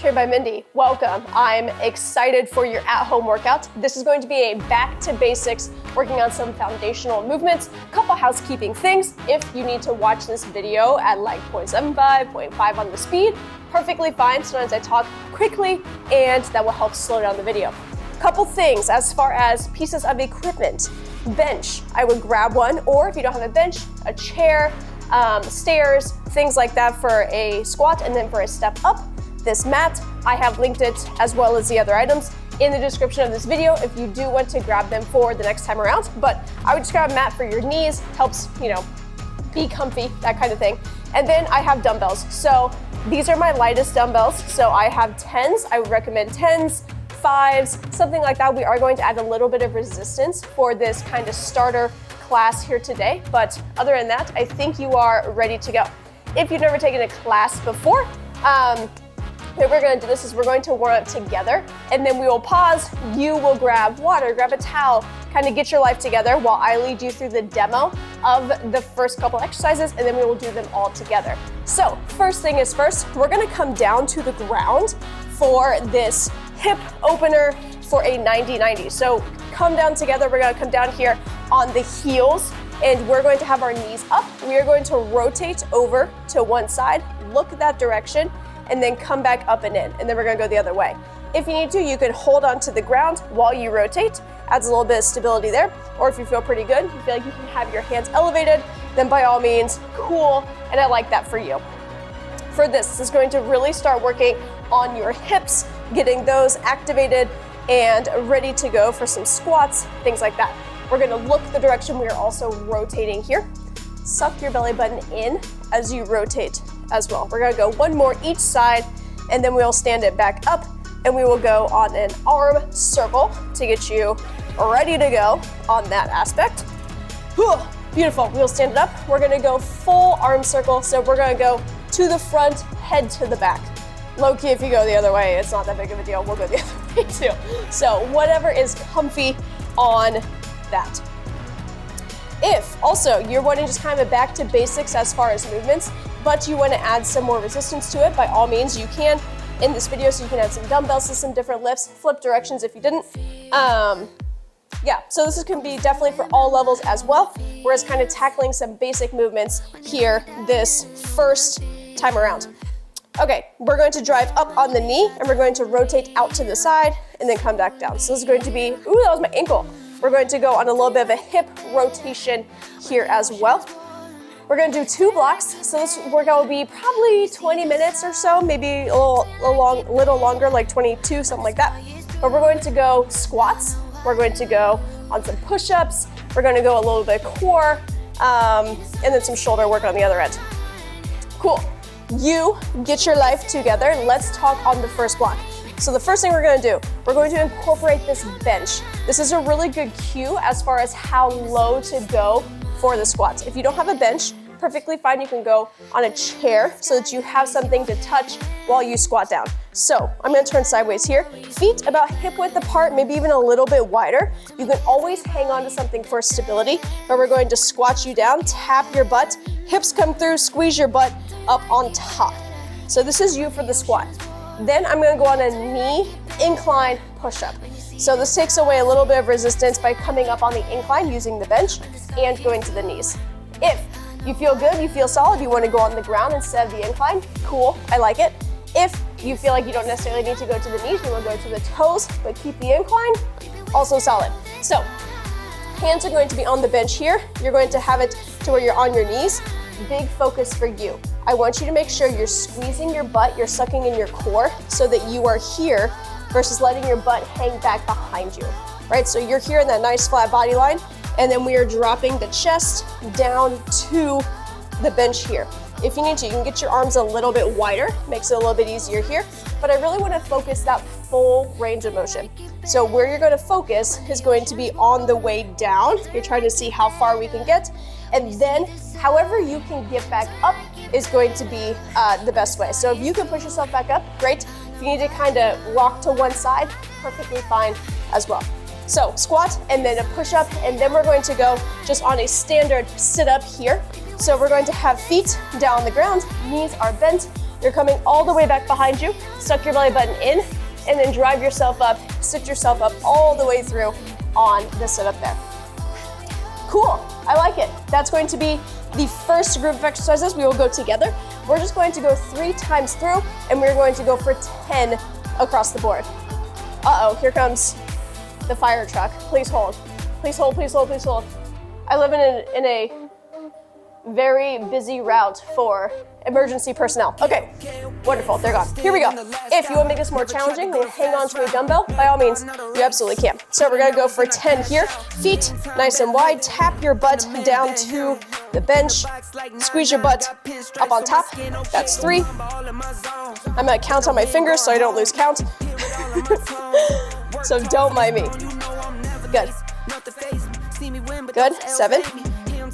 Trained by Mindy. Welcome. I'm excited for your at-home workout. This is going to be a back to basics, working on some foundational movements, a couple housekeeping things. If you need to watch this video at like 0.75, 0.5 on the speed, perfectly fine. Sometimes I talk quickly and that will help slow down the video. Couple things as far as pieces of equipment. Bench, I would grab one, or if you don't have a bench, a chair, stairs, things like that for a squat, and then for a step up. This mat, I have linked it as well as the other items in the description of this video if you do want to grab them for the next time around. But I would just grab a mat for your knees, helps, be comfy, that kind of thing. And then I have dumbbells. So these are my lightest dumbbells. So I have 10s, I would recommend 10s, 5s, something like that. We are going to add a little bit of resistance for this kind of starter class here today. But other than that, I think you are ready to go. If you've never taken a class before, what we're going to do this is we're going to warm up together, and then we will pause. You will grab water, grab a towel, kind of get your life together while I lead you through the demo of the first couple exercises, and then we will do them all together. So first thing is first, we're going to come down to the ground for this hip opener for a 90-90. So come down together. We're going to come down here on the heels, and we're going to have our knees up. We are going to rotate over to one side, look that direction, and then come back up and in, and then we're gonna go the other way. If you need to, you can hold on to the ground while you rotate, adds a little bit of stability there, or if you feel pretty good, you feel like you can have your hands elevated, then by all means, cool, and I like that for you. For this is going to really start working on your hips, getting those activated and ready to go for some squats, things like that. We're gonna look the direction we are also rotating here. Suck your belly button in as you rotate as well. We're gonna go one more each side, and then we'll stand it back up, and we will go on an arm circle to get you ready to go on that aspect. Whew, beautiful, we'll stand it up. We're gonna go full arm circle, so we're gonna go to the front, head to the back. Low key, if you go the other way, it's not that big of a deal. We'll go the other way too. So whatever is comfy on that. If also you're wanting just kind of a back to basics as far as movements, but you want to add some more resistance to it, by all means you can in this video, so you can add some dumbbells to some different lifts, flip directions if you didn't. So this can be definitely for all levels as well, whereas kind of tackling some basic movements here this first time around. Okay, we're going to drive up on the knee, and we're going to rotate out to the side and then come back down. So this is going to be, ooh, that was my ankle. We're going to go on a little bit of a hip rotation here as well. We're gonna do 2 blocks. So this workout will be probably 20 minutes or so, maybe a little longer, like 22, something like that. But we're going to go squats. We're going to go on some push-ups. We're gonna go a little bit core, and then some shoulder work on the other end. Cool. You get your life together. Let's talk on the first block. So the first thing we're gonna do, we're going to incorporate this bench. This is a really good cue as far as how low to go for the squats. If you don't have a bench, perfectly fine, you can go on a chair so that you have something to touch while you squat down. So I'm gonna turn sideways here. Feet about hip width apart, maybe even a little bit wider. You can always hang on to something for stability, but we're going to squat you down, tap your butt, hips come through, squeeze your butt up on top. So this is you for the squat. Then I'm gonna go on a knee incline push-up. So this takes away a little bit of resistance by coming up on the incline using the bench and going to the knees. If you feel good, you feel solid, you wanna go on the ground instead of the incline, cool, I like it. If you feel like you don't necessarily need to go to the knees, you wanna go to the toes, but keep the incline, also solid. So, hands are going to be on the bench here. You're going to have it to where you're on your knees. Big focus for you. I want you to make sure you're squeezing your butt, you're sucking in your core so that you are here versus letting your butt hang back behind you, right? So you're here in that nice flat body line, and then we are dropping the chest down to the bench here. If you need to, you can get your arms a little bit wider, makes it a little bit easier here, but I really wanna focus that full range of motion. So where you're gonna focus is going to be on the way down. You're trying to see how far we can get, and then however you can get back up is going to be the best way. So if you can push yourself back up, great. If you need to kind of rock to one side, perfectly fine as well. So squat and then a push up, and then we're going to go just on a standard sit up here. So we're going to have feet down on the ground, knees are bent. You're coming all the way back behind you. Suck your belly button in, and then drive yourself up, sit yourself up all the way through on the sit-up there. Cool, I like it. That's going to be the first group of exercises. We will go together. We're just going to go 3 times through, and we're going to go for 10 across the board. Uh-oh, here comes the fire truck. Please hold. Please hold, please hold, please hold. I live in a very busy route for emergency personnel. Okay, wonderful, they're gone. Here we go. If you want to make this more challenging, then hang on to a dumbbell. By all means, you absolutely can. So we're gonna go for 10 here. Feet nice and wide, tap your butt down to the bench. Squeeze your butt up on top. That's 3. I'm gonna count on my fingers so I don't lose count. So don't mind me. Good. Good, 7.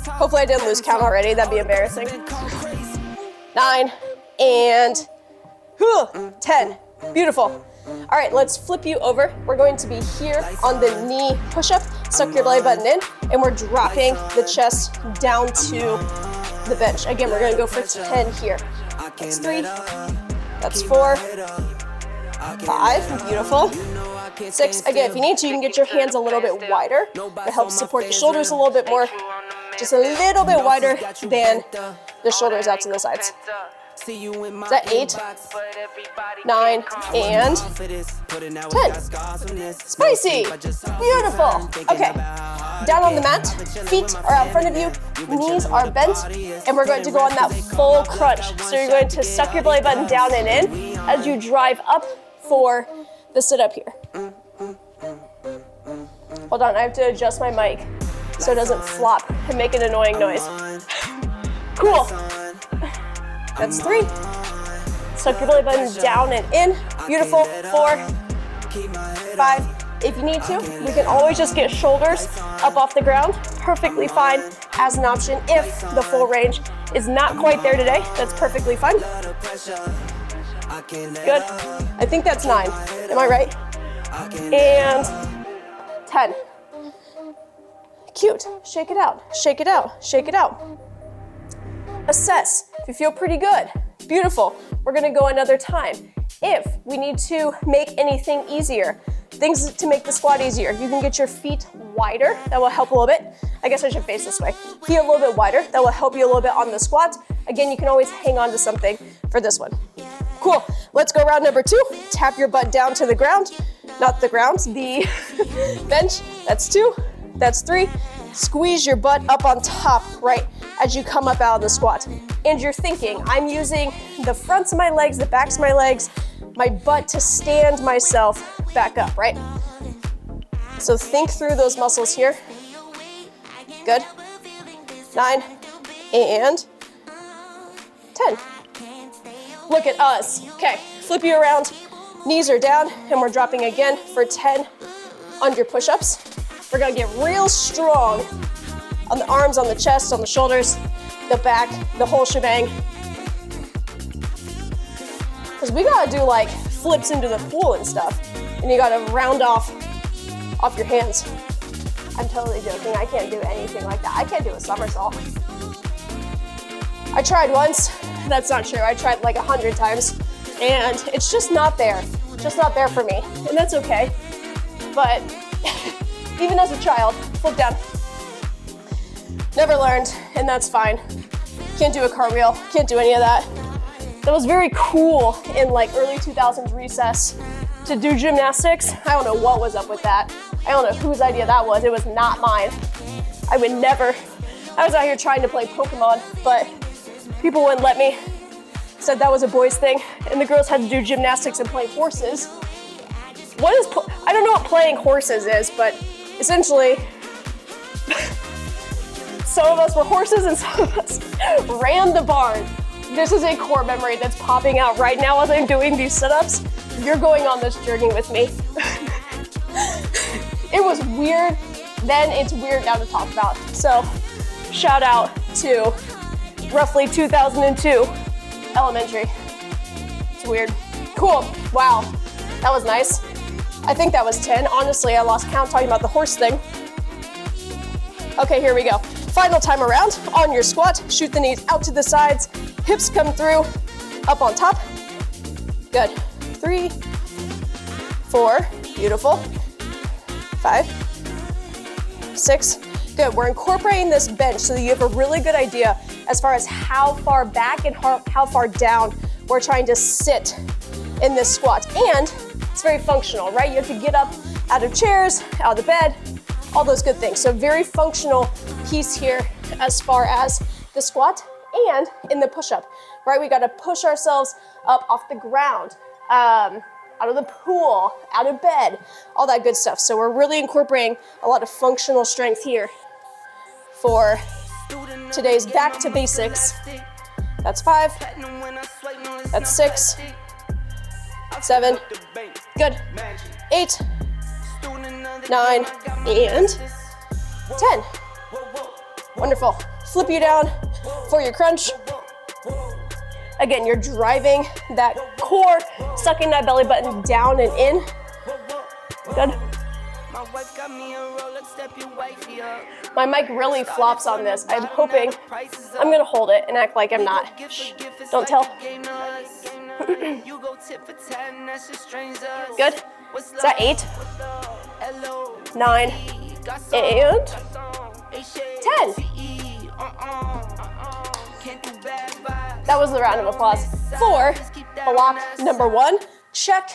Hopefully I didn't lose count already, that'd be embarrassing. 9, and 10, beautiful. All right, let's flip you over. We're going to be here on the knee push-up, suck your belly button in, and we're dropping the chest down to the bench. Again, we're gonna go for 10 here. That's 3, that's 4, 5, beautiful. 6, again, if you need to, you can get your hands a little bit wider. It helps support the shoulders a little bit more. Just a little bit wider than the shoulders out to the sides. Is that 8, 9, and 10? Spicy, beautiful. Okay, down on the mat, feet are out in front of you, knees are bent, and we're going to go on that full crunch. So you're going to suck your belly button down and in as you drive up for the sit-up here. Hold on, I have to adjust my mic so it doesn't flop and make an annoying noise. Cool. That's 3. Suck your belly button down and in. Beautiful. 4, 5. If you need to, we can always just get shoulders up off the ground. Perfectly fine as an option if the full range is not quite there today. That's perfectly fine. Good. I think that's 9. Am I right? And 10. Cute. Shake it out. Shake it out. Shake it out. Assess if you feel pretty good. Beautiful. We're gonna go another time. If we need to make anything easier, things to make the squat easier, you can get your feet wider. That will help a little bit. I guess I should face this way. Feet a little bit wider. That will help you a little bit on the squat. Again, you can always hang on to something for this one. Cool. Let's go round number 2. Tap your butt down to the ground. Not the ground, the bench. That's 2. That's 3. Squeeze your butt up on top, right, as you come up out of the squat. And you're thinking, I'm using the fronts of my legs, the backs of my legs, my butt to stand myself back up, right? So think through those muscles here. Good. 9 and 10. Look at us. Okay, flip you around. Knees are down, and we're dropping again for 10 on your push-ups. We're gonna get real strong on the arms, on the chest, on the shoulders, the back, the whole shebang. Because we gotta do like flips into the pool and stuff, and you gotta round off your hands. I'm totally joking, I can't do anything like that. I can't do a somersault. I tried once, that's not true. I tried like 100 times, and it's just not there. Just not there for me, and that's okay. But even as a child, flip down. Never learned, and that's fine. Can't do a cartwheel, can't do any of that. That was very cool in like early 2000s recess to do gymnastics. I don't know what was up with that. I don't know whose idea that was. It was not mine. I would never. I was out here trying to play Pokemon, but people wouldn't let me. Said that was a boys' thing, and the girls had to do gymnastics and play horses. I don't know what playing horses is, but essentially, some of us were horses and some of us ran the barn. This is a core memory that's popping out right now as I'm doing these sit-ups. You're going on this journey with me. It was weird then, it's weird now to talk about. So, shout out to roughly 2002 elementary. It's weird. Cool, wow, that was nice. I think that was 10. Honestly, I lost count talking about the horse thing. Okay, here we go. Final time around. On your squat, shoot the knees out to the sides, hips come through, up on top. Good. 3, 4, beautiful. 5, 6, good. We're incorporating this bench so that you have a really good idea as far as how far back and how far down we're trying to sit in this squat. And it's very functional, right? You have to get up out of chairs, out of the bed, all those good things. So very functional piece here as far as the squat and in the push-up, right? We gotta push ourselves up off the ground, out of the pool, out of bed, all that good stuff. So we're really incorporating a lot of functional strength here for today's back to basics. That's 5, that's 6, 7, good, 8, 9, and 10. Wonderful. Flip you down for your crunch. Again, you're driving that core, sucking that belly button down and in. Good. My mic really flops on this. I'm hoping, I'm gonna hold it and act like I'm not. Shh, don't tell. Good. Is that 8, 9, and 10. That was the round of applause for block number 1. Check.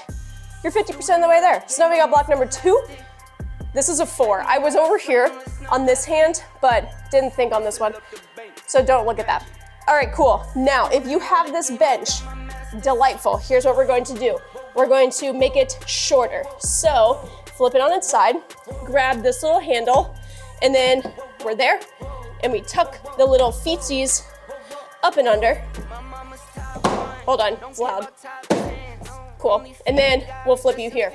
You're 50% of the way there. So now we got block number 2. This is a 4. I was over here on this hand, but didn't think on this one. So don't look at that. All right, cool. Now, if you have this bench, delightful. Here's what we're going to do. We're going to make it shorter. So flip it on its side, grab this little handle, and then we're there. And we tuck the little feetsies up and under. Hold on, it's loud. Cool, and then we'll flip you here.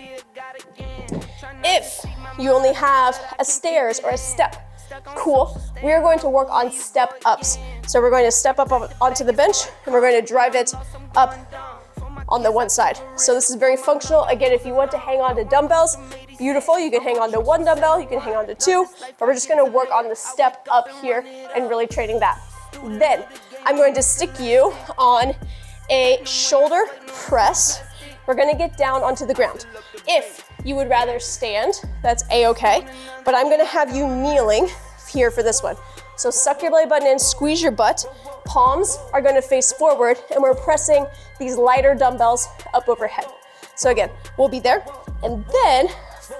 If you only have a stairs or a step, cool, we are going to work on step ups. So we're going to step up onto the bench and we're going to drive it up on the one side. So this is very functional. Again, if you want to hang on to dumbbells, beautiful. You can hang on to 1 dumbbell, you can hang on to 2, but we're just gonna work on the step up here and really training that. Then I'm going to stick you on a shoulder press. We're gonna get down onto the ground. If you would rather stand, that's a-okay, but I'm gonna have you kneeling here for this one. So suck your belly button in, squeeze your butt. Palms are gonna face forward and we're pressing these lighter dumbbells up overhead. So again, we'll be there. And then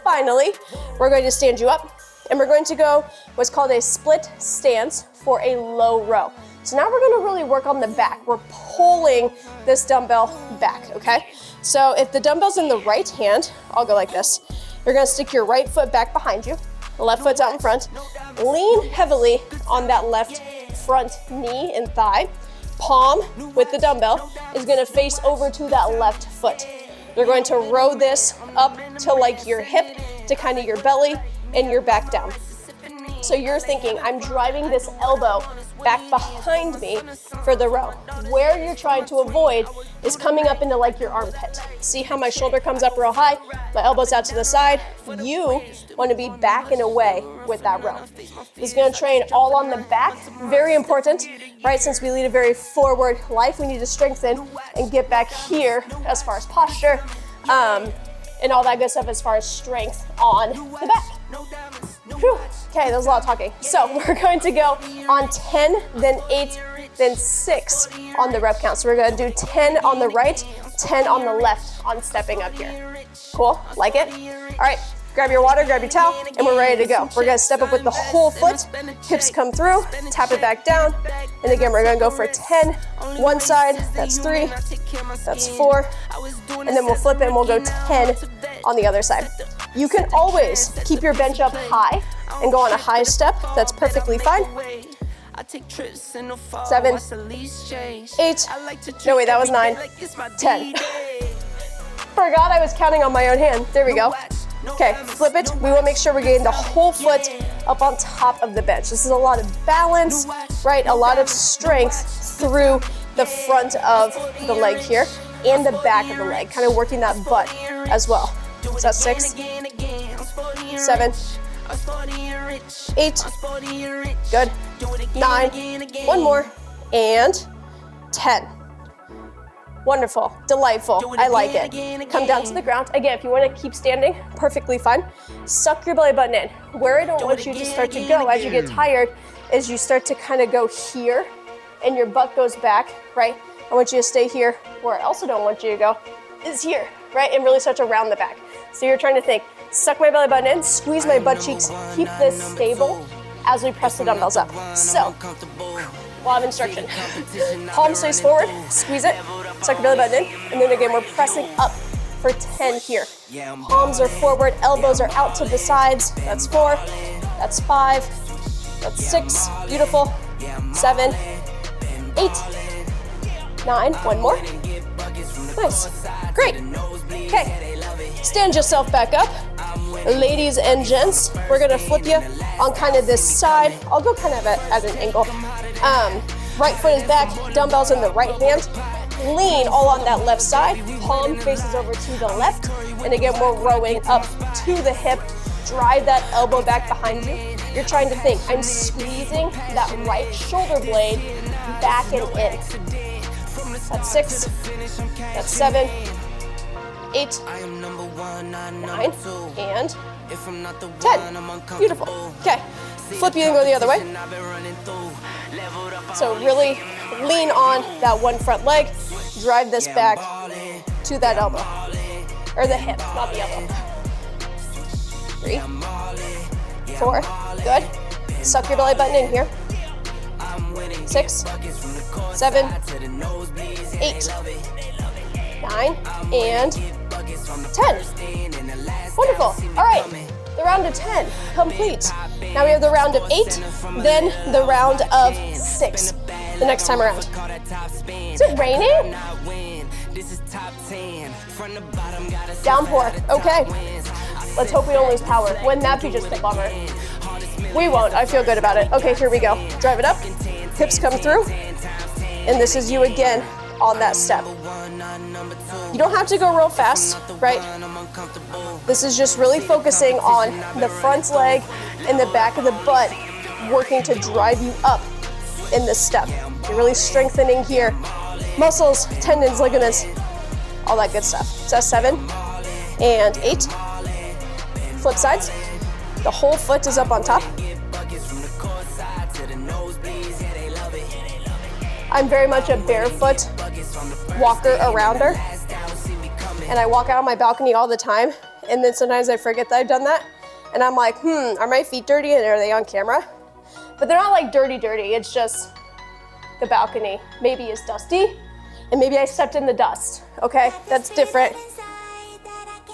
finally, we're going to stand you up and we're going to go what's called a split stance for a low row. So now we're gonna really work on the back. We're pulling this dumbbell back, okay? So if the dumbbell's in the right hand, I'll go like this. You're gonna stick your right foot back behind you, the left foot's out in front. Lean heavily on that left front knee and thigh. Palm with the dumbbell is gonna face over to that left foot. You're going to row this up to like your hip, to kind of your belly, and your back down. So you're thinking, I'm driving this elbow back behind me for the row. Where you're trying to avoid is coming up into like your armpit. See how my shoulder comes up real high? My elbow's out to the side. You want to be back and away with that row. He's going to train all on the back. Very important, right? Since we lead a very forward life, we need to strengthen and get back here as far as posture and all that good stuff as far as strength on the back. Whew. Okay, that was a lot of talking. So we're going to go on 10, then 8, then 6 on the rep count. So we're going to do 10 on the right, 10 on the left on stepping up here. Cool, like it? All right, grab your water, grab your towel, and we're ready to go. We're gonna step up with the whole foot, hips come through, tap it back down, and again, we're gonna go for 10, one side, that's 3, that's 4, and then we'll flip it and we'll go 10 on the other side. You can always keep your bench up high and go on a high step, that's perfectly fine. 7, 8, no wait, that was 9, 10. Forgot I was counting on my own hand. There we go. Okay, flip it. We want to make sure we're getting the whole foot up on top of the bench. This is a lot of balance, right? A lot of strength through the front of the leg here and the back of the leg, kind of working that butt as well. So that's 6, 7, 8, good, 9, one more, and 10. Wonderful, delightful, I like it. Come down to the ground. Again, if you wanna keep standing, perfectly fine. Suck your belly button in. Where I don't want you to start to go as you get tired is you start to kind of go here and your butt goes back, right? I want you to stay here. Where I also don't want you to go is here, right? And really start to round the back. So you're trying to think, suck my belly button in, squeeze my butt cheeks, keep this stable as we press the dumbbells up. So, law of instruction. Palm stays forward, squeeze it, suck your belly button in, and then again, we're pressing up for 10 here. Palms are forward, elbows are out to the sides. That's 4, that's 5, that's 6, beautiful. 7, 8, 9, one more. Nice, great. Okay, stand yourself back up. Ladies and gents, we're gonna flip you on kind of this side. I'll go kind of at an angle. Right foot is back, dumbbells in the right hand. Lean all on that left side. Palm faces over to the left. And again, we're rowing up to the hip. Drive that elbow back behind you. You're trying to think, I'm squeezing that right shoulder blade back and in. That's 6, that's 7, 8, 9, and 10. Beautiful. Okay, flip you and go the other way. So really lean on that one front leg. Drive this back to that elbow. Or the hip, not the elbow. 3, 4, good. Suck your belly button in here. 6, 7, 8, 9, and 10. Wonderful. All right, the round of 10 complete. Now we have the round of 8, then the round of 6 the next time around. Is it raining? Downpour, okay. Let's hope we don't lose power. Wouldn't that be just a bummer? We won't, I feel good about it. Okay, here we go. Drive it up, hips come through, and this is you again on that step. You don't have to go real fast, right? This is just really focusing on the front leg and the back of the butt, working to drive you up in this step. You're really strengthening here. Muscles, tendons, ligaments, all that good stuff. So that's 7 and 8. Flip sides. The whole foot is up on top. I'm very much a barefoot walker arounder. And I walk out on my balcony all the time. And then sometimes I forget that I've done that. And I'm like, are my feet dirty and are they on camera? But they're not like dirty. It's just the balcony maybe is dusty and maybe I stepped in the dust, okay? That's different.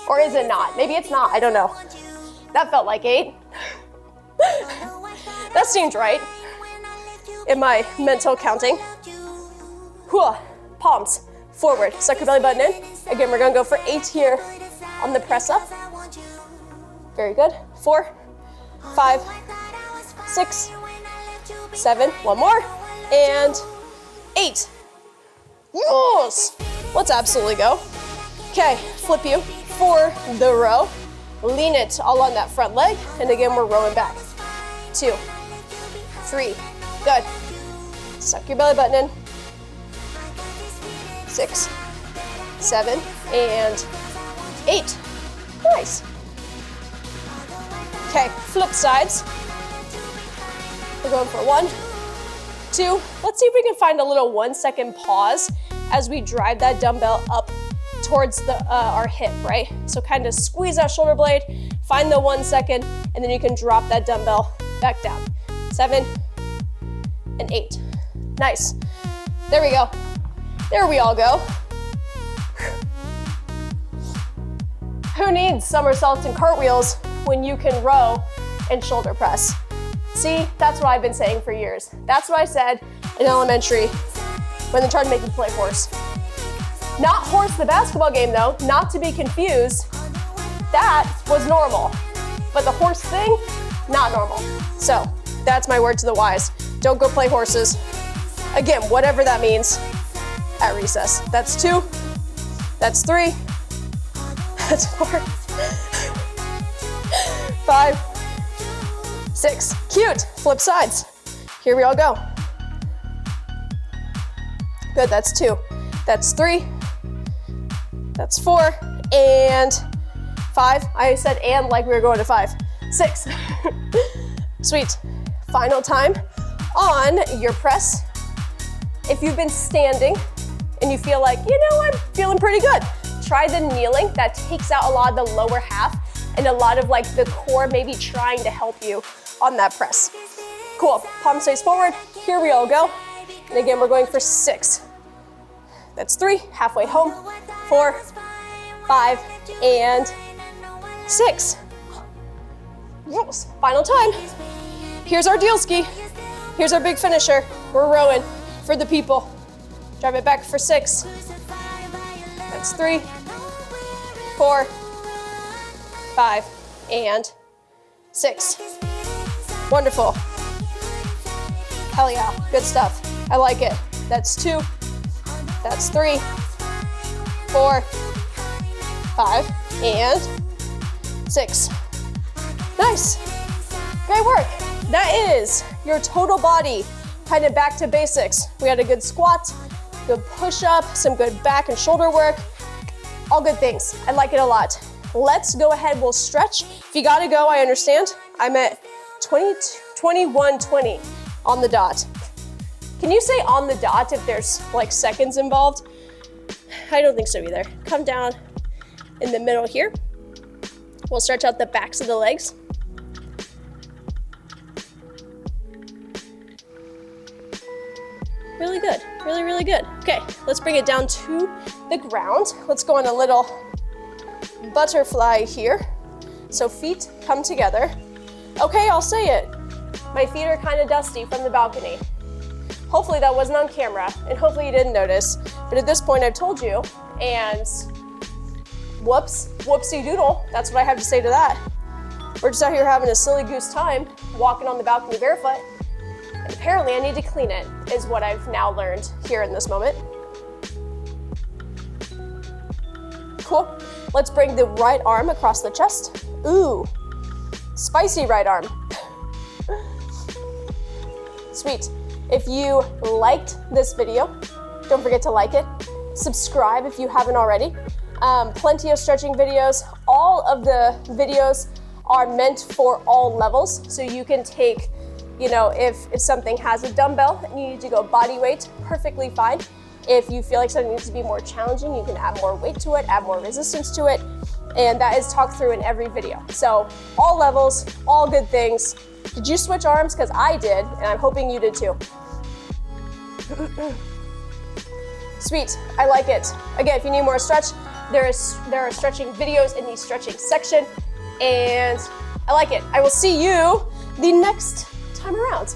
Or is it not? Maybe it's not, I don't know. That felt like 8. That seemed right in my mental counting. Whew. Palms forward, suck your belly button in. Again, we're gonna go for 8 here on the press up. Very good. 4, 5, 6, 7, one more, and 8. Yes! Let's absolutely go. Okay, flip you for the row. Lean it all on that front leg, and again, we're rowing back. 2, 3, good. Suck your belly button in. 6, 7, and 8. Nice. Okay, flip sides. We're going for 1, 2. Let's see if we can find a little 1-second pause as we drive that dumbbell up towards our hip, right? So kind of squeeze that shoulder blade, find the 1 second, and then you can drop that dumbbell back down. 7 and 8. Nice. There we go. There we all go. Who needs somersaults and cartwheels when you can row and shoulder press? See, that's what I've been saying for years. That's what I said in elementary when they tried to make me play horse. Not horse the basketball game though, not to be confused. That was normal. But the horse thing, not normal. So that's my word to the wise. Don't go play horses. Again, whatever that means at recess. That's 2, that's 3, that's 4, 5, 6, cute, flip sides. Here we all go. Good, that's 2, that's 3, That's 4 and 5. I said and like we were going to 5. 6. Sweet. Final time on your press. If you've been standing and you feel like, you know, I'm feeling pretty good, try the kneeling. That takes out a lot of the lower half and a lot of like the core maybe trying to help you on that press. Cool, palm stays forward. Here we all go. And again, we're going for 6. That's 3, halfway home. 4, 5, and 6. Yes, final time. Here's our deal ski. Here's our big finisher. We're rowing for the people. Drive it back for 6. That's 3, 4, 5, and 6. Wonderful. Hell yeah, good stuff. I like it. That's 2, that's 3, 4, 5, and 6. Nice. Great work. That is your total body, kind of back to basics. We had a good squat, good push-up, some good back and shoulder work. All good things. I like it a lot. Let's go ahead, we'll stretch. If you gotta go, I understand. I'm at 21:20 on the dot. Can you say on the dot if there's like seconds involved? I don't think so either. Come down in the middle here. We'll stretch out the backs of the legs. Really good, really, really good. Okay, let's bring it down to the ground. Let's go on a little butterfly here. So feet come together. Okay, I'll say it. My feet are kind of dusty from the balcony. Hopefully that wasn't on camera, and hopefully you didn't notice. But at this point I've told you, and whoops, whoopsie doodle. That's what I have to say to that. We're just out here having a silly goose time, walking on the balcony barefoot. And apparently I need to clean it, is what I've now learned here in this moment. Cool. Let's bring the right arm across the chest. Ooh, spicy right arm. Sweet. If you liked this video, don't forget to like it. Subscribe if you haven't already. Plenty of stretching videos. All of the videos are meant for all levels, so you can take, you know, if something has a dumbbell and you need to go body weight, perfectly fine. If you feel like something needs to be more challenging, you can add more weight to it, add more resistance to it, and that is talked through in every video. So all levels, all good things. Did you switch arms? Because I did, and I'm hoping you did too. Sweet, I like it. Again, if you need more stretch, there are stretching videos in the stretching section, and I like it. I will see you the next time around.